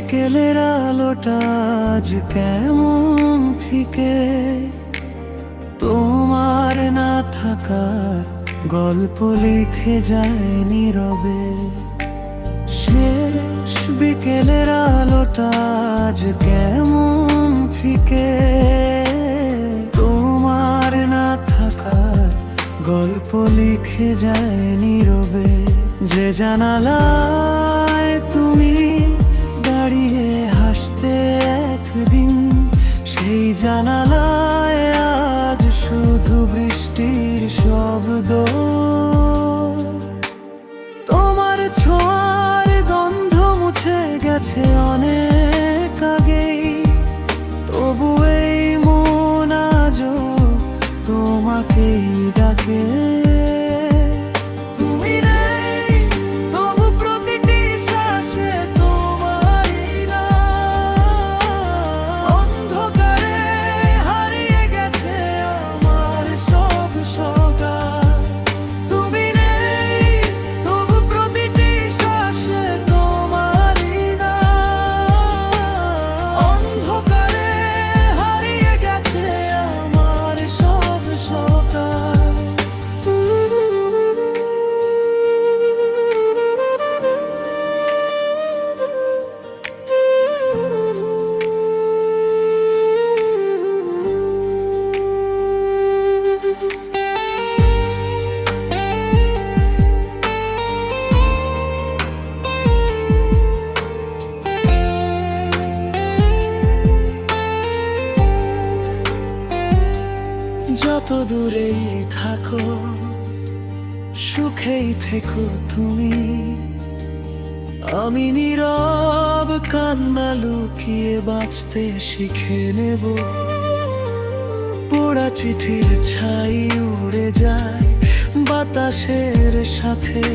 বিকেলের আলোটা আজ কেমন ফিকে, তোমার না থাকার গল্প লিখে যায় নীরবে। শেষ বিকেলের আলোটা আজ কেমন ফিকে, তোমার না থাকার গল্প লিখে যায় নীরবে। যে জানালায় তুমি দাঁড়িয়ে হাসতে একদিন, সেই জানালায় আজ শুধু বৃষ্টির শব্দ। তোমার ছোঁয়ার গন্ধ মুছে গেছে অনেক আগেই, তবু এই মন আজও তোমাকেই ডাকে। যত দূরেই থাকো সুখেই থেকো তুমি, আমি নীরব কান্না লুকিয়ে বাঁচতে শিখে নেব। পোড়া চিঠির ছাই উড়ে যায় বাতাসের সাথে,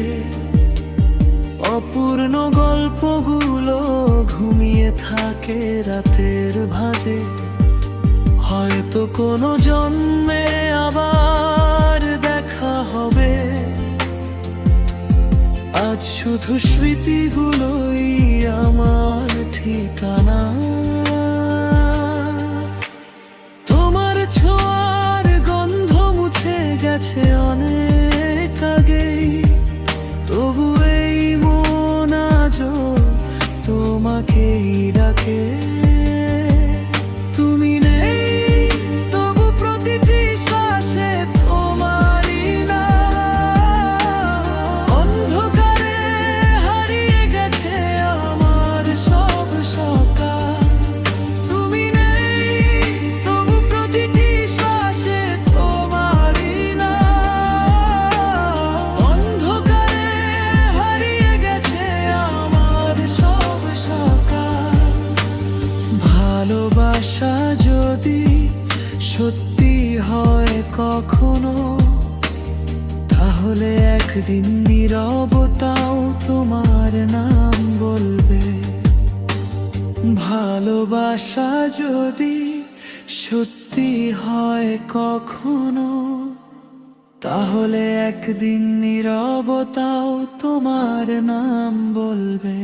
অপূর্ণ গল্পগুলো ঘুমিয়ে থাকে রাতের ভাঁজে। হয়তো কোনো জন্মে আবার দেখা হবে, আজ শুধু স্মৃতিগুলোই আমার ঠিকানা। তোমার ছোঁয়ার গন্ধ মুছে গেছে অনেক আগেই, তবু এই মন আজও তোমাকেই ডাকে। তুমি ভালোবাসা যদি সত্যি হয় কখনো, তাহলে একদিন নীরবতাও তোমার নাম বলবে। ভালোবাসা যদি সত্যি হয় কখনো, তাহলে একদিন নীরবতাও তোমার নাম বলবে।